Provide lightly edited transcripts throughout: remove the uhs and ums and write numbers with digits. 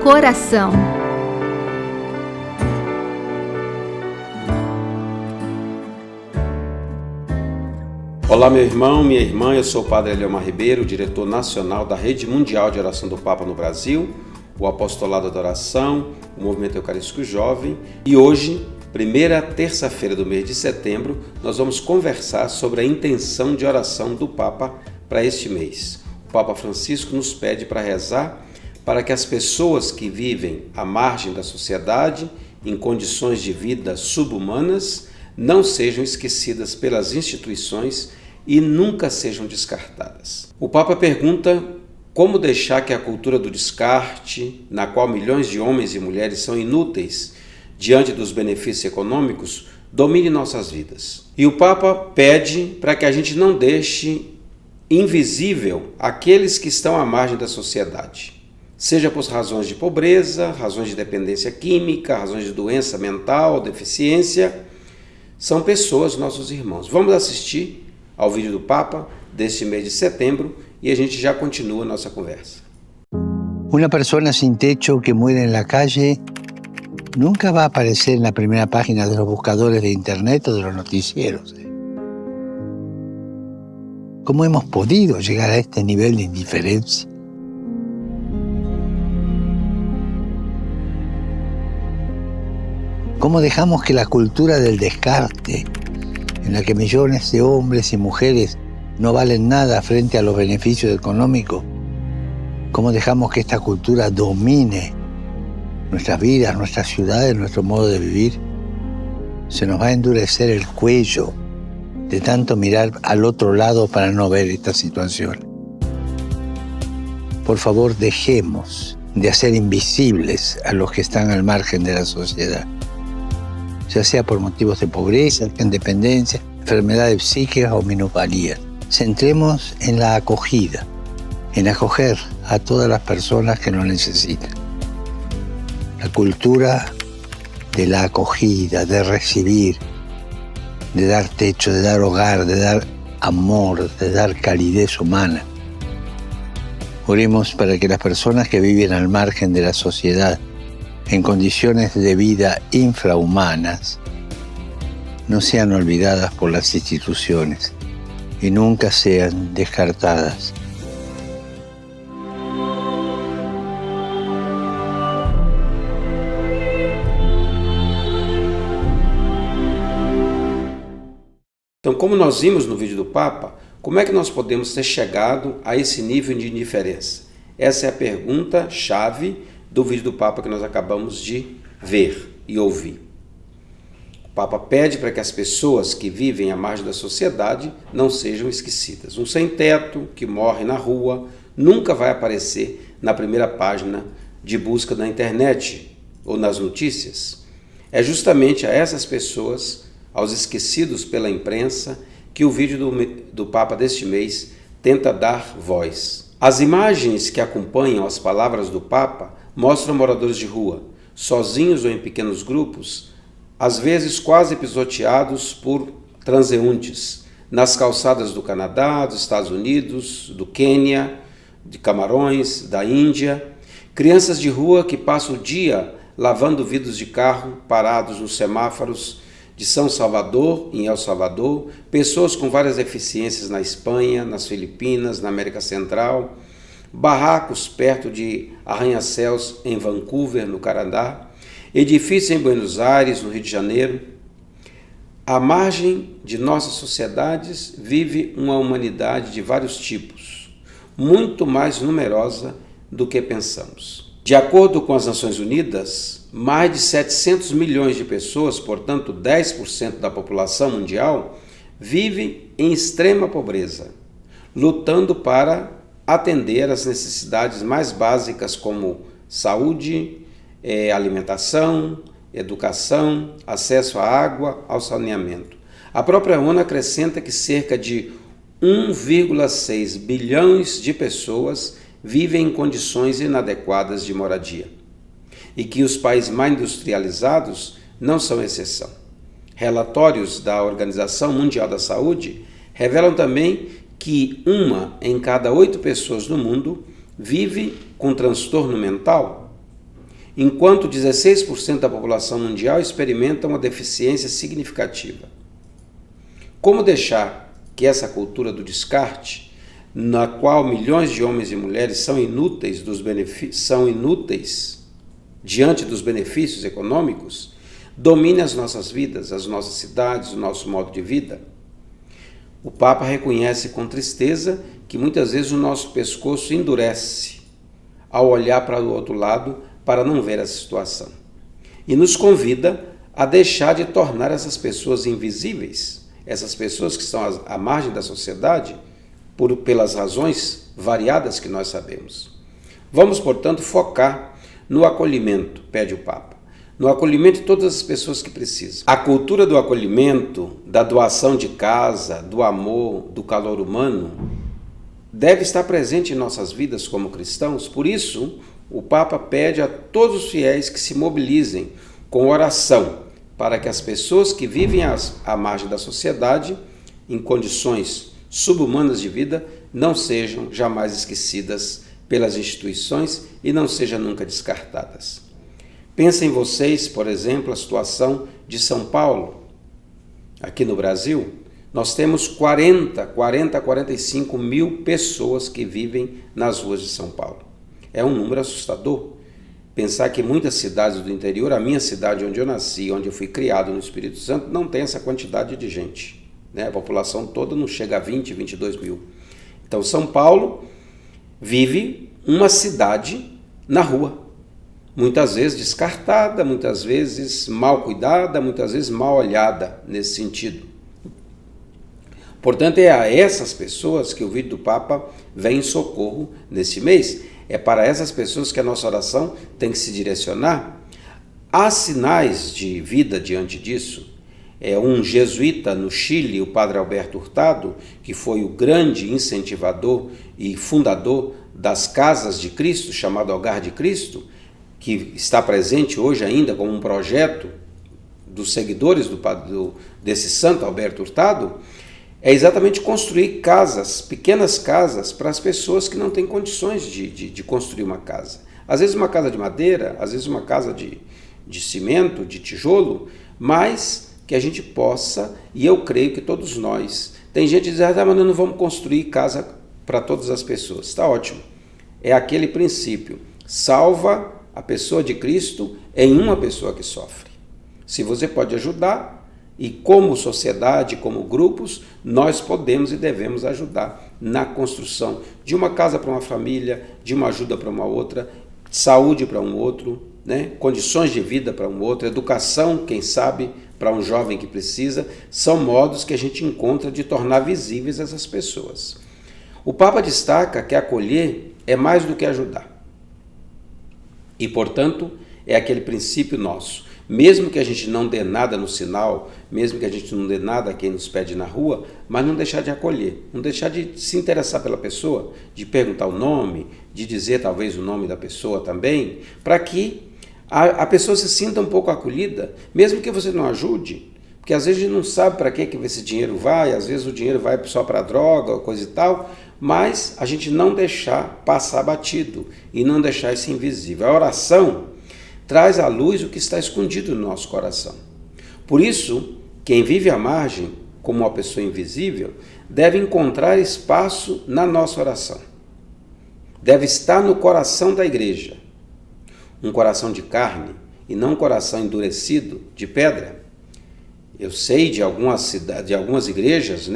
coração. Olá, meu irmão, minha irmã, eu sou o Padre Eliomar Ribeiro, diretor nacional da Rede Mundial de Oração do Papa no Brasil, o Apostolado da Oração, o Movimento Eucarístico Jovem, e hoje, primeira terça-feira do mês de setembro, nós vamos conversar sobre a intenção de oração do Papa para este mês. O Papa Francisco nos pede para rezar para que as pessoas que vivem à margem da sociedade, em condições de vida subhumanas, não sejam esquecidas pelas instituições e nunca sejam descartadas. O Papa pergunta como deixar que a cultura do descarte, na qual milhões de homens e mulheres são inúteis diante dos benefícios econômicos, domine nossas vidas. E o Papa pede para que a gente não deixe invisível aqueles que estão à margem da sociedade, seja por razões de pobreza, razões de dependência química, razões de doença mental, deficiência. São pessoas, nossos irmãos. Vamos assistir ao vídeo do Papa deste mês de setembro e a gente já continua a nossa conversa. Una persona sin techo que muere en la calle nunca va a aparecer en la primera página de los buscadores de internet o de los noticieros. ¿Cómo hemos podido llegar a este nivel de indiferencia? ¿Cómo dejamos que la cultura del descarte, en la que millones de hombres y mujeres no valen nada frente a los beneficios económicos, cómo dejamos que esta cultura domine nuestras vidas, nuestras ciudades, nuestro modo de vivir? Se nos va a endurecer el cuello de tanto mirar al otro lado para no ver esta situación. Por favor, dejemos de hacer invisibles a los que están al margen de la sociedad, ya sea por motivos de pobreza, independencia, enfermedades psíquicas o minusvalías. Centremos en la acogida, en acoger a todas las personas que lo necesitan. La cultura de la acogida, de recibir, de dar techo, de dar hogar, de dar amor, de dar calidez humana. Oremos para que las personas que viven al margen de la sociedad, en condiciones de vida infrahumanas, no sean olvidadas por las instituciones y nunca sean descartadas. Então, como nós vimos no vídeo do Papa, como é que nós podemos ter chegado a esse nível de indiferença? Essa é a pergunta-chave do vídeo do Papa que nós acabamos de ver e ouvir. O Papa pede para que as pessoas que vivem à margem da sociedade não sejam esquecidas. Um sem-teto que morre na rua nunca vai aparecer na primeira página de busca da internet ou nas notícias. É justamente a essas pessoas, aos esquecidos pela imprensa, que o vídeo do Papa deste mês tenta dar voz. As imagens que acompanham as palavras do Papa mostram moradores de rua, sozinhos ou em pequenos grupos, às vezes quase pisoteados por transeuntes, nas calçadas do Canadá, dos Estados Unidos, do Quênia, de Camarões, da Índia, crianças de rua que passam o dia lavando vidros de carro parados nos semáforos de São Salvador, em El Salvador, pessoas com várias deficiências na Espanha, nas Filipinas, na América Central, barracos perto de arranha-céus em Vancouver, no Canadá, edifícios em Buenos Aires, no Rio de Janeiro. À margem de nossas sociedades vive uma humanidade de vários tipos, muito mais numerosa do que pensamos. De acordo com as Nações Unidas, mais de 700 milhões de pessoas, portanto 10% da população mundial, vive em extrema pobreza, lutando para atender às necessidades mais básicas como saúde, alimentação, educação, acesso à água, ao saneamento. A própria ONU acrescenta que cerca de 1,6 bilhões de pessoas vivem em condições inadequadas de moradia e que os países mais industrializados não são exceção. Relatórios da Organização Mundial da Saúde revelam também que 1 em cada 8 pessoas no mundo vive com transtorno mental. enquanto 16% da população mundial experimenta uma deficiência significativa. Como deixar que essa cultura do descarte, na qual milhões de homens e mulheres são inúteis diante dos benefícios econômicos, domine as nossas vidas, as nossas cidades, o nosso modo de vida? O Papa reconhece com tristeza que muitas vezes o nosso pescoço endurece ao olhar para o outro lado para não ver essa situação. E nos convida a deixar de tornar essas pessoas invisíveis, essas pessoas que estão à margem da sociedade, pelas razões variadas que nós sabemos. Vamos, portanto, focar no acolhimento, pede o Papa, no acolhimento de todas as pessoas que precisam. A cultura do acolhimento, da doação de casa, do amor, do calor humano, deve estar presente em nossas vidas como cristãos. Por isso, o Papa pede a todos os fiéis que se mobilizem com oração para que as pessoas que vivem à margem da sociedade, em condições subhumanas de vida, não sejam jamais esquecidas pelas instituições e não sejam nunca descartadas. Pensem vocês, por exemplo, a situação de São Paulo. Aqui no Brasil, nós temos 45 mil pessoas que vivem nas ruas de São Paulo. É um número assustador. Pensar que muitas cidades do interior, a minha cidade onde eu nasci, onde eu fui criado no Espírito Santo, não tem essa quantidade de gente. A população toda não chega a 20, 22 mil. Então, São Paulo vive uma cidade na rua, muitas vezes descartada, muitas vezes mal cuidada, muitas vezes mal olhada nesse sentido. Portanto, é a essas pessoas que o vídeo do Papa vem em socorro nesse mês. É para essas pessoas que a nossa oração tem que se direcionar. Há sinais de vida diante disso. Um jesuíta no Chile, o padre Alberto Hurtado, que foi o grande incentivador e fundador das Casas de Cristo, chamado Hogar de Cristo, que está presente hoje ainda como um projeto dos seguidores desse santo Alberto Hurtado, é exatamente construir casas, pequenas casas, para as pessoas que não têm condições de construir uma casa. Às vezes uma casa de madeira, às vezes uma casa de cimento, de tijolo, mas que a gente possa, e eu creio que todos nós, tem gente que diz, mas nós não vamos construir casa para todas as pessoas. Está ótimo. É aquele princípio, salva a pessoa de Cristo em uma pessoa que sofre. Se você pode ajudar, e como sociedade, como grupos, nós podemos e devemos ajudar na construção de uma casa para uma família, de uma ajuda para uma outra, saúde para um outro, condições de vida para um outro, educação, quem sabe, para um jovem que precisa, são modos que a gente encontra de tornar visíveis essas pessoas. O Papa destaca que acolher é mais do que ajudar. E, portanto, é aquele princípio nosso. Mesmo que a gente não dê nada no sinal, mesmo que a gente não dê nada a quem nos pede na rua, mas não deixar de acolher, não deixar de se interessar pela pessoa, de perguntar o nome, de dizer talvez o nome da pessoa também, para que a pessoa se sinta um pouco acolhida, mesmo que você não ajude, porque às vezes a gente não sabe para que esse dinheiro vai, às vezes o dinheiro vai só para droga, coisa e tal, mas a gente não deixar passar batido e não deixar isso invisível. A oração traz à luz o que está escondido no nosso coração. Por isso, quem vive à margem, como uma pessoa invisível, deve encontrar espaço na nossa oração. Deve estar no coração da igreja. Um coração de carne e não um coração endurecido de pedra. Eu sei de algumas cidades, de algumas igrejas,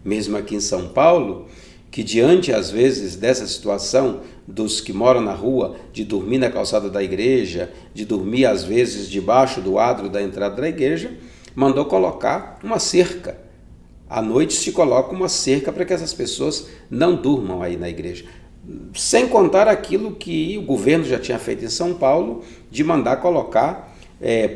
mesmo aqui em São Paulo, que diante, às vezes, dessa situação dos que moram na rua, de dormir na calçada da igreja, de dormir, às vezes, debaixo do adro da entrada da igreja, mandou colocar uma cerca. À noite se coloca uma cerca para que essas pessoas não durmam aí na igreja. Sem contar aquilo que o governo já tinha feito em São Paulo, de mandar colocar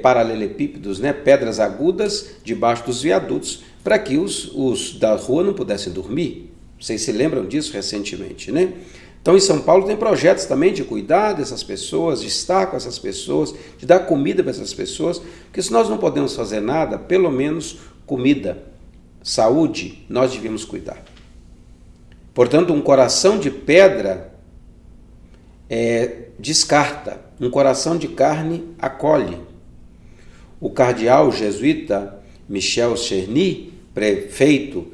paralelepípedos, pedras agudas, debaixo dos viadutos, para que os da rua não pudessem dormir. Vocês se lembram disso recentemente, Então, em São Paulo tem projetos também de cuidar dessas pessoas, de estar com essas pessoas, de dar comida para essas pessoas, porque se nós não podemos fazer nada, pelo menos comida, saúde, nós devemos cuidar. Portanto, um coração de pedra descarta, um coração de carne acolhe. O cardeal jesuíta Michel Cherny, prefeito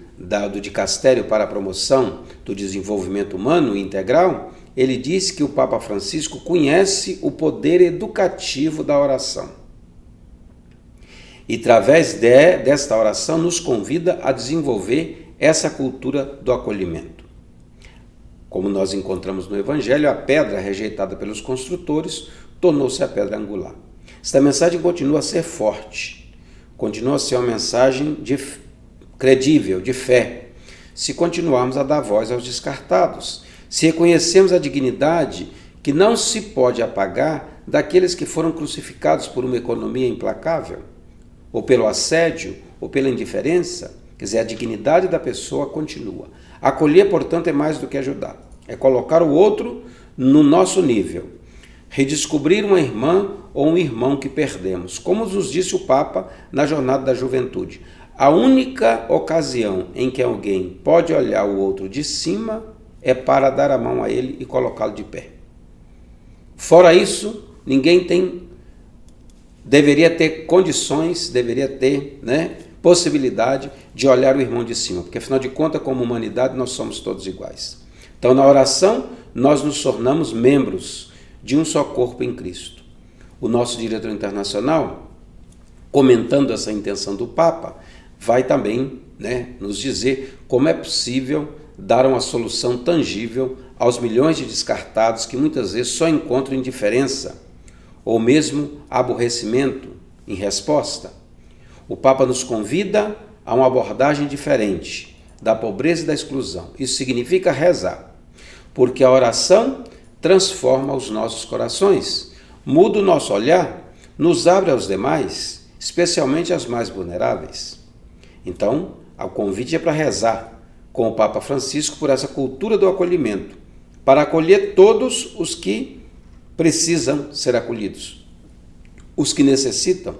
do Dicastério para a Promoção do Desenvolvimento Humano Integral, ele diz que o Papa Francisco conhece o poder educativo da oração. E através desta oração nos convida a desenvolver essa cultura do acolhimento. Como nós encontramos no Evangelho, a pedra rejeitada pelos construtores tornou-se a pedra angular. Esta mensagem continua a ser forte, continua a ser uma mensagem credível, de fé, se continuarmos a dar voz aos descartados, se reconhecemos a dignidade que não se pode apagar daqueles que foram crucificados por uma economia implacável, ou pelo assédio, ou pela indiferença. Quer dizer, a dignidade da pessoa continua. Acolher, portanto, é mais do que ajudar. É colocar o outro no nosso nível. Redescobrir uma irmã ou um irmão que perdemos. Como nos disse o Papa na Jornada da Juventude. A única ocasião em que alguém pode olhar o outro de cima é para dar a mão a ele e colocá-lo de pé. Fora isso, ninguém deveria ter condições, deveria ter, possibilidade de olhar o irmão de cima, porque afinal de contas, como humanidade, nós somos todos iguais. Então, na oração, nós nos tornamos membros de um só corpo em Cristo. O nosso diretor internacional, comentando essa intenção do Papa, vai também nos dizer como é possível dar uma solução tangível aos milhões de descartados que muitas vezes só encontram indiferença ou mesmo aborrecimento em resposta. O Papa nos convida a uma abordagem diferente da pobreza e da exclusão. Isso significa rezar, porque a oração transforma os nossos corações, muda o nosso olhar, nos abre aos demais, especialmente aos mais vulneráveis. Então, o convite é para rezar com o Papa Francisco por essa cultura do acolhimento, para acolher todos os que precisam ser acolhidos, os que necessitam,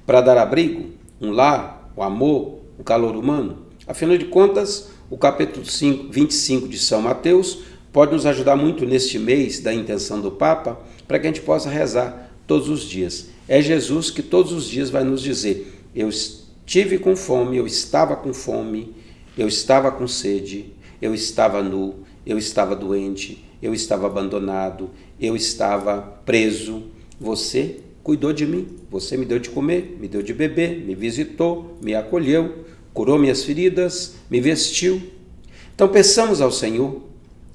para dar abrigo, um lar, o amor, o calor humano. Afinal de contas, o capítulo 25 de São Mateus pode nos ajudar muito neste mês da intenção do Papa, para que a gente possa rezar todos os dias. É Jesus que todos os dias vai nos dizer: eu estive com fome, eu estava com fome, eu estava com sede, eu estava nu, eu estava doente, eu estava abandonado, eu estava preso. Você cuidou de mim, você me deu de comer, me deu de beber, me visitou, me acolheu, curou minhas feridas, me vestiu. Então peçamos ao Senhor,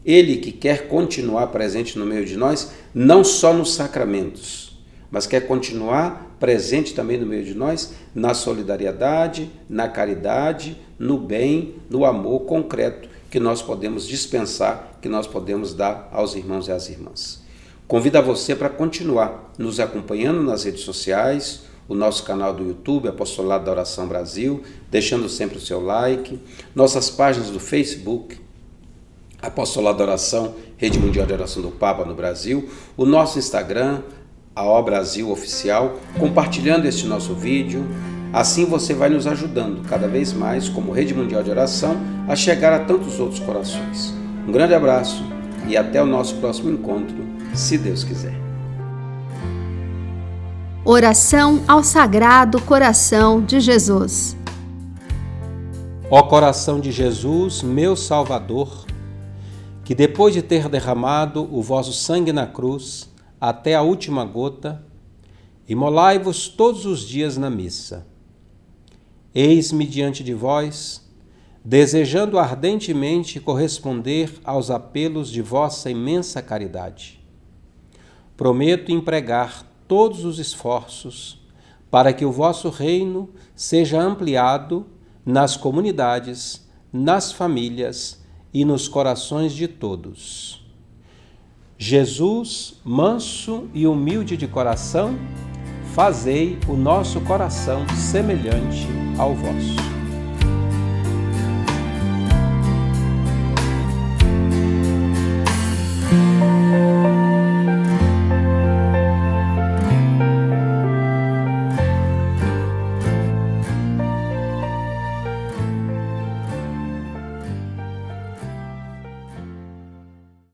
Ele que quer continuar presente no meio de nós, não só nos sacramentos, mas quer continuar presente também no meio de nós, na solidariedade, na caridade, no bem, no amor concreto que nós podemos dispensar, que nós podemos dar aos irmãos e às irmãs. Convido a você para continuar nos acompanhando nas redes sociais, o nosso canal do YouTube, Apostolado da Oração Brasil, deixando sempre o seu like, nossas páginas do Facebook, Apostolado da Oração, Rede Mundial de Oração do Papa no Brasil, o nosso Instagram, AO Brasil Oficial, compartilhando este nosso vídeo. Assim você vai nos ajudando cada vez mais, como Rede Mundial de Oração, a chegar a tantos outros corações. Um grande abraço e até o nosso próximo encontro, se Deus quiser. Oração ao Sagrado Coração de Jesus. Ó coração de Jesus, meu Salvador, que depois de ter derramado o vosso sangue na cruz até a última gota, imolai-vos todos os dias na missa. Eis-me diante de vós, desejando ardentemente corresponder aos apelos de vossa imensa caridade. Prometo empregar todos os esforços para que o vosso reino seja ampliado nas comunidades, nas famílias e nos corações de todos. Jesus, manso e humilde de coração, fazei o nosso coração semelhante ao vosso.